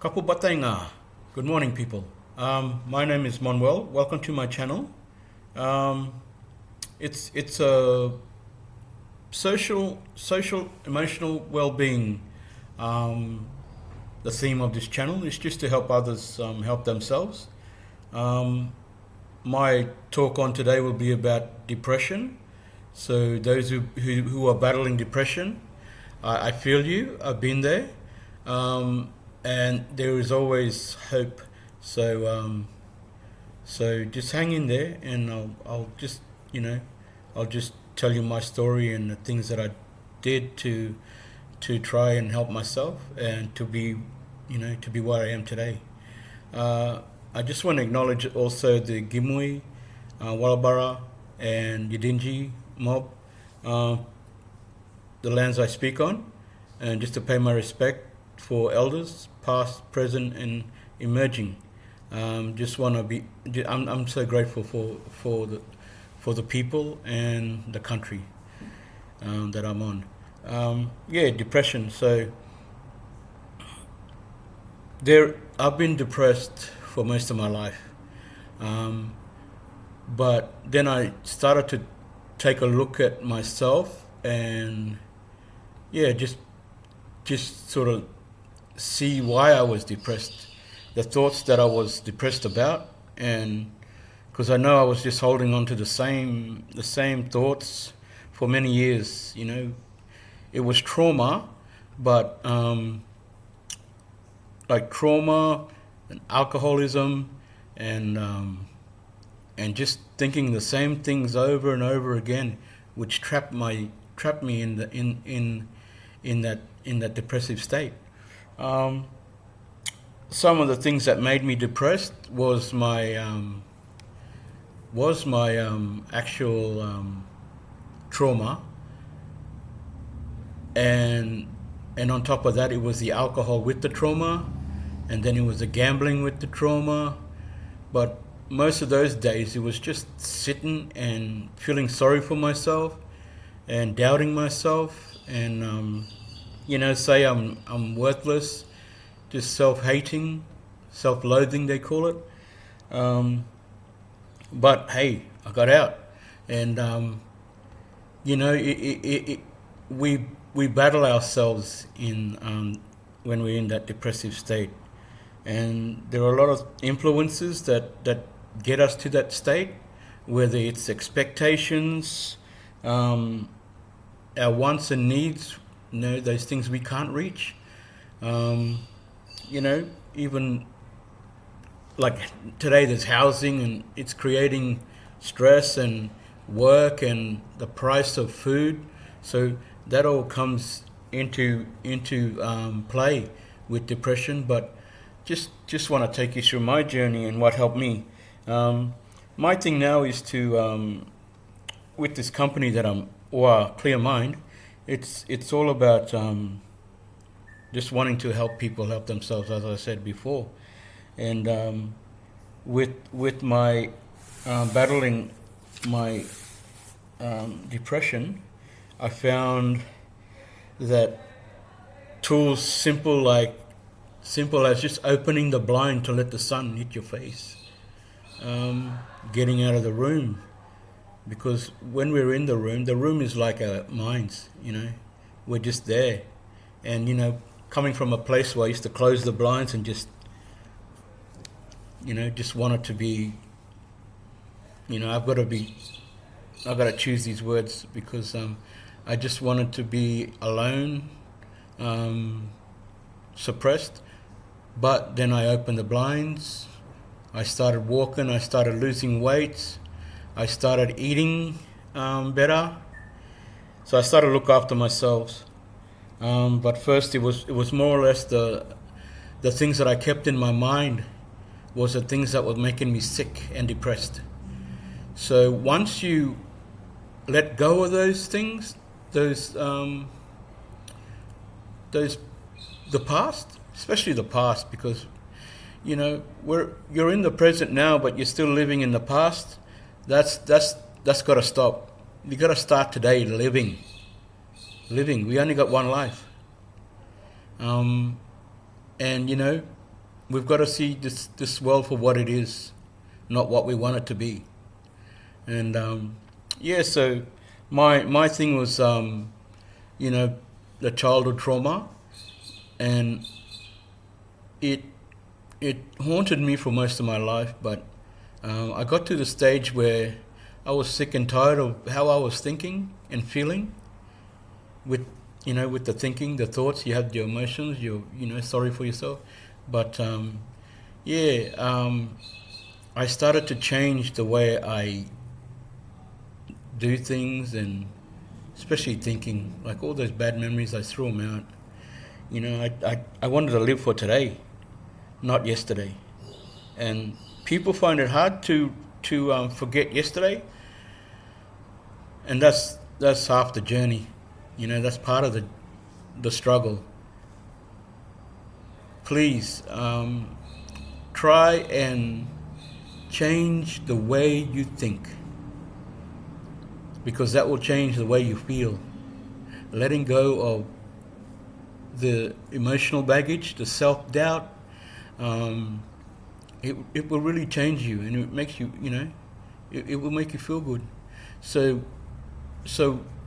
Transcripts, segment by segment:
Kapu Batainga. Good morning, people. My name is Monwell. Welcome to my channel. Um, it's a social emotional well-being. Um, the theme of this channel is just to help others help themselves. Um, my talk on today will be about depression. So those who are battling depression, I feel you. I've been there, and there is always hope. So so just hang in there, and I'll just I'll just tell you my story and the things that I did to try and help myself and to be to be where I am today. I just want to acknowledge also the Gimui, Wallabara, and Yidinji mob, uh, the lands I speak on, and just to pay my respect for elders, past, present, and emerging. Just want to be. I'm so grateful for the people and the country that I'm on. Yeah, depression. So I've been depressed for most of my life, um, but then I started to take a look at myself and yeah, just sort of see why I was depressed, the thoughts that I was depressed about, and because I know I was just holding on to the same thoughts for many years. It was trauma, but like trauma and alcoholism and just thinking the same things over and over again, which trapped me in that depressive state. Um, some of the things that made me depressed was my actual trauma, and on top of that, it was the alcohol with the trauma, and then it was the gambling with the trauma. But most of those days, it was just sitting and feeling sorry for myself and doubting myself, and say I'm worthless, just self-hating, self-loathing they call it. Um, but hey, I got out, and we battle ourselves in when we're in that depressive state, and there are a lot of influences that get us to that state, whether it's expectations, our wants and needs, those things we can't reach. Um, Even like today, there's housing, and it's creating stress and work and the price of food. So that all comes into play with depression. But just want to take you through my journey and what helped me. My thing now is to with this company that Clear Mind. It's all about just wanting to help people help themselves, as I said before, and with my battling my depression, I found that tools simple as just opening the blind to let the sun hit your face, getting out of the room, because when we're in the room is like our minds. We're just there, and coming from a place where I used to close the blinds and just just want it to be, I've got to choose these words because I just wanted to be alone, suppressed. But then I opened the blinds, I started walking, I started losing weight, I started eating better. So I started to look after myself. But first, it was more or less the things that I kept in my mind was the things that were making me sick and depressed. So once you let go of those things, the past, especially the past, because you're in the present now, but you're still living in the past. That's got to stop. You got to start today living. We only got one life, and we've got to see this world for what it is, not what we want it to be. And yeah, so my thing was you know, the childhood trauma, and it it haunted me for most of my life. But I got to the stage where I was sick and tired of how I was thinking and feeling. With with the thinking, the thoughts, you had your emotions. You're sorry for yourself, but yeah, I started to change the way I do things, and especially thinking. Like all those bad memories, I threw them out. I wanted to live for today, not yesterday. And people find it hard to forget yesterday, and that's half the journey. That's part of the struggle. Please try and change the way you think, because that will change the way you feel. Letting go of the emotional baggage, the self-doubt, it will really change you, and it makes you, it will make you feel good. So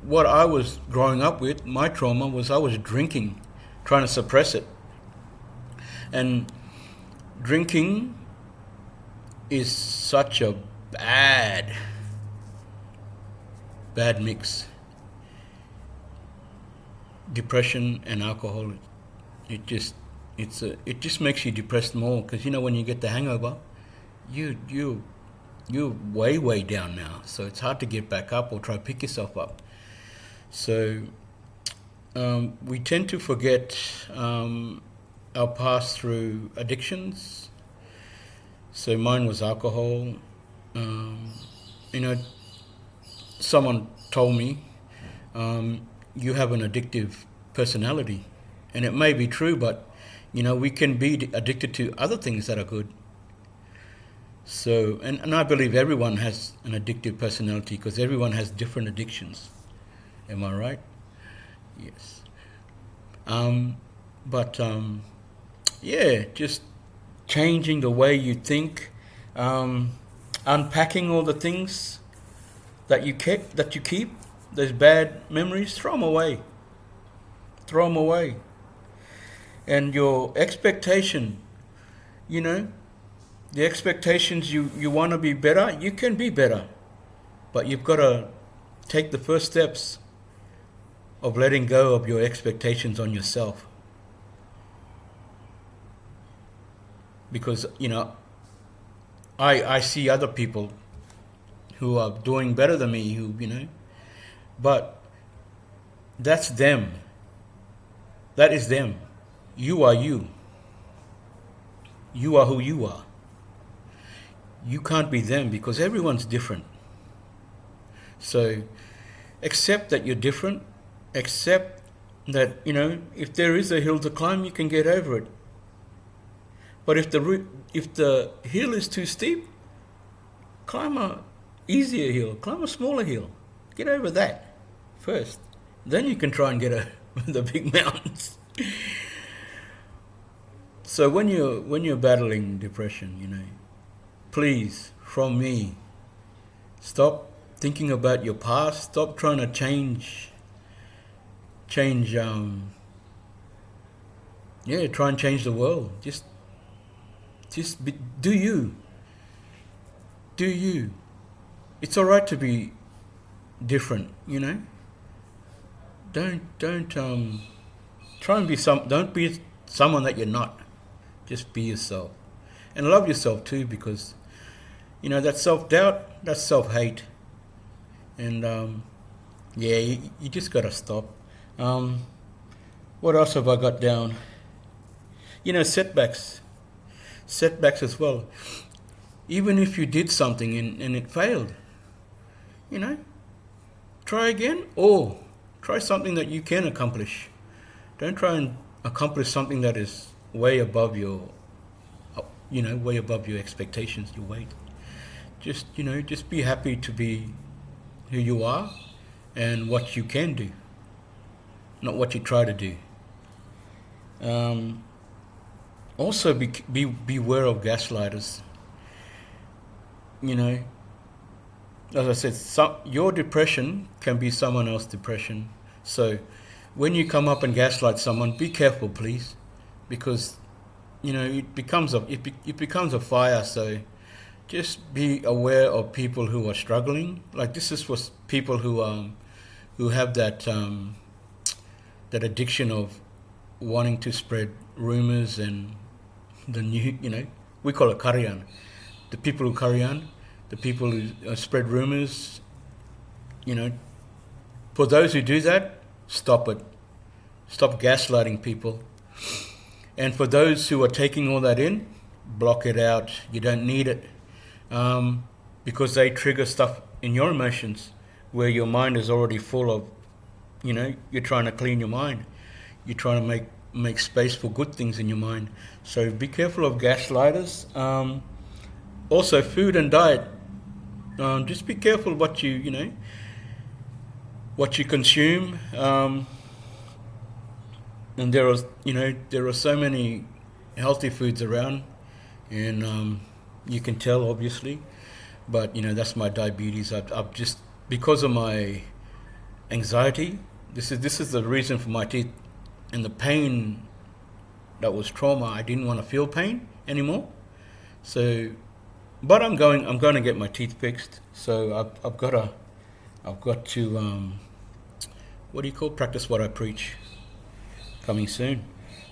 what I was growing up with, my trauma was I was drinking, trying to suppress it. And drinking is such a bad mix. Depression and alcohol, it just makes you depressed more, because when you get the hangover, you're way down now, so it's hard to get back up or try to pick yourself up. So we tend to forget our past through addictions. So mine was alcohol. Someone told me, you have an addictive personality. And it may be true, but, we can be addicted to other things that are good. So, and I believe everyone has an addictive personality, because everyone has different addictions. Am I right? Yes. But yeah, just changing the way you think, unpacking all the things that you keep, those bad memories, throw them away. And your expectation, the expectations, you want to be better, you can be better, but you've got to take the first steps of letting go of your expectations on yourself. Because, I see other people who are doing better than me, but that's them. That is them. You are you. You are who you are. You can't be them, because everyone's different. So accept that you're different. Accept that, if there is a hill to climb, you can get over it. But if the hill is too steep, climb a easier hill, climb a smaller hill. Get over that first. Then you can try and get over the big mountains. So when you're battling depression, please, from me, stop thinking about your past. Stop trying to change. Try and change the world. Just do you. Do you. It's all right to be different, Don't try and don't be someone that you're not. Just be yourself. And love yourself too, because that self-doubt, that's self-hate. And yeah, you just got to stop. What else have I got down? Setbacks as well. Even if you did something and it failed, try again, or try something that you can accomplish. Don't try and accomplish something that is way above your expectations, your weight. Just be happy to be who you are and what you can do, not what you try to do. Also, beware of gaslighters. You know, as I said, your depression can be someone else's depression. So, when you come up and gaslight someone, be careful, please, because it becomes a fire. So, just be aware of people who are struggling. Like this is for people who have that addiction of wanting to spread rumors and the new, we call it karian. The people who karian, the people who spread rumors, you know, for those who do that, stop it. Stop gaslighting people. And for those who are taking all that in, block it out. You don't need it. Because they trigger stuff in your emotions where your mind is already full of, you're trying to clean your mind. You're trying to make space for good things in your mind. So be careful of gaslighters. Also, food and diet. Just be careful what what you consume. And there are so many healthy foods around, and you can tell obviously, but that's my diabetes. I've just, because of my anxiety, this is the reason for my teeth, and the pain that was trauma. I didn't want to feel pain anymore, so. But I'm going to get my teeth fixed. So I've got to practice what I preach. Coming soon.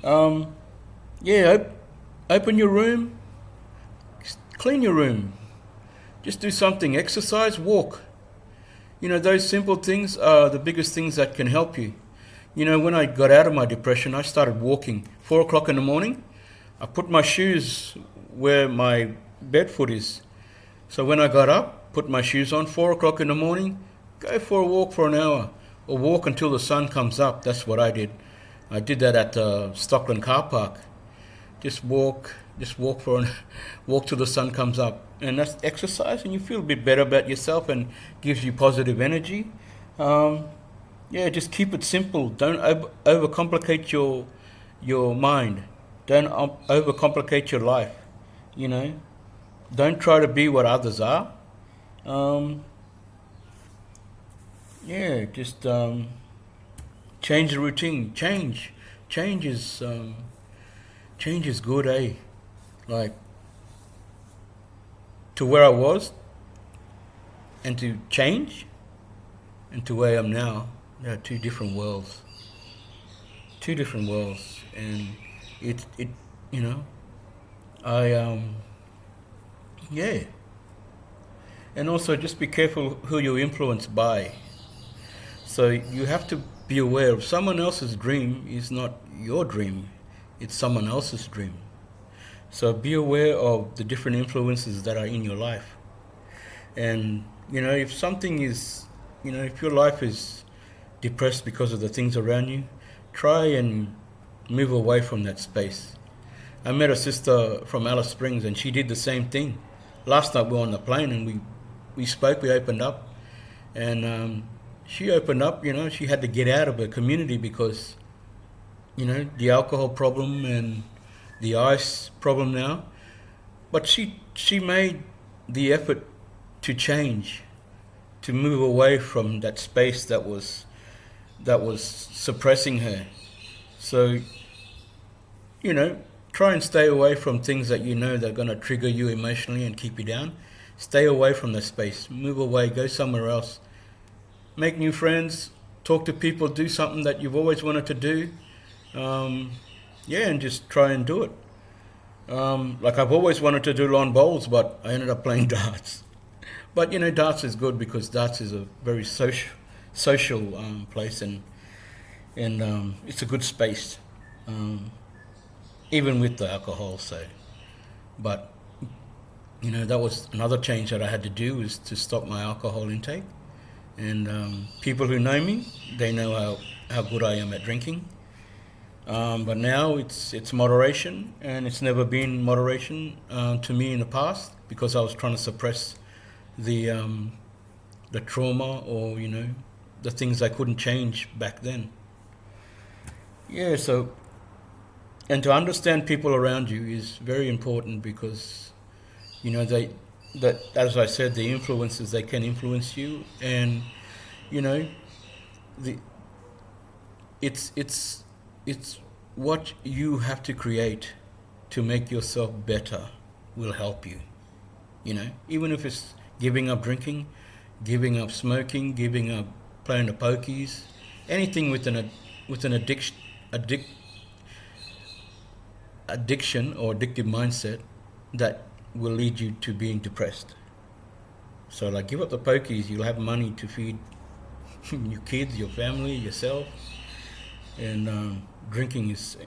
Open your room, clean your room. Just do something. Exercise, walk. Those simple things are the biggest things that can help you. When I got out of my depression, I started walking. 4 o'clock in the morning, I put my shoes where my bed foot is. So when I got up, put my shoes on, 4 o'clock in the morning, go for a walk for an hour, or walk until the sun comes up. That's what I did. I did that at the Stockland car park. Just walk walk till the sun comes up, and that's exercise, and you feel a bit better about yourself, and gives you positive energy. Just keep it simple. Don't overcomplicate your mind. Don't overcomplicate your life. Don't try to be what others are. Just change the routine. Change is good, eh? Like, to where I was and to change and to where I am now, there are two different worlds. And and also just be careful who you're influenced by. So you have to be aware of someone else's dream is not your dream, it's someone else's dream. So be aware of the different influences that are in your life. And, if something is, if your life is depressed because of the things around you, try and move away from that space. I met a sister from Alice Springs, and she did the same thing. Last night we were on the plane, and we spoke, we opened up, and she opened up, she had to get out of her community because, the alcohol problem and the ice problem now. But she made the effort to change, to move away from that space that was suppressing her. So, try and stay away from things that that are going to trigger you emotionally and keep you down. Stay away from that space. Move away. Go somewhere else. Make new friends. Talk to people. Do something that you've always wanted to do. And just try and do it. Like I've always wanted to do lawn bowls, but I ended up playing darts. But darts is good because darts is a very social place, and it's a good space, even with the alcohol. So, but that was another change that I had to do, is to stop my alcohol intake. And people who know me, they know how good I am at drinking. But now it's moderation, and it's never been moderation to me in the past, because I was trying to suppress the trauma, or the things I couldn't change back then. So and to understand people around you is very important because they that as I said, the influences, they can influence you, and you know the it's what you have to create to make yourself better will help you. Even if it's giving up drinking, giving up smoking, giving up playing the pokies, anything with an addiction or addictive mindset that will lead you to being depressed. So, like, give up the pokies, you'll have money to feed your kids, your family, yourself. And drinking is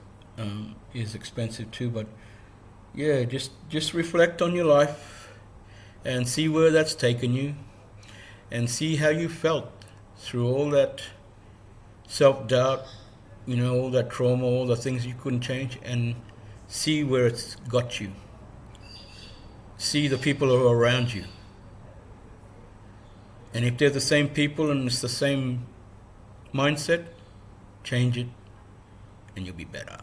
expensive too. But yeah, just reflect on your life and see where that's taken you, and see how you felt through all that self-doubt, all that trauma, all the things you couldn't change, and see where it's got you. See the people who are around you. And if they're the same people and it's the same mindset, change it and you'll be better.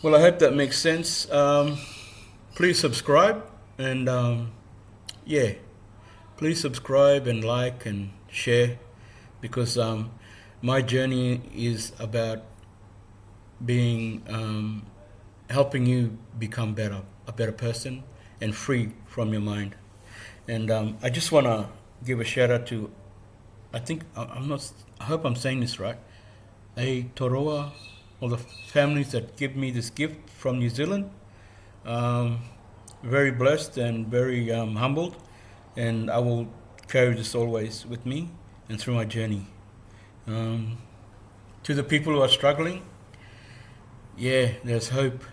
Well, I hope that makes sense. Please subscribe, and please subscribe and like and share, because my journey is about being helping you become a better person and free from your mind. And I just want to give a shout out to, I hope I'm saying this right, Toroa, all the families that give me this gift from New Zealand. Very blessed and very humbled, and I will carry this always with me and through my journey. To the people who are struggling, there's hope.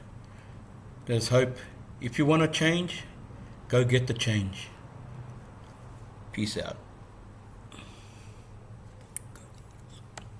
There's hope. If you want to change, go get the change. Peace out.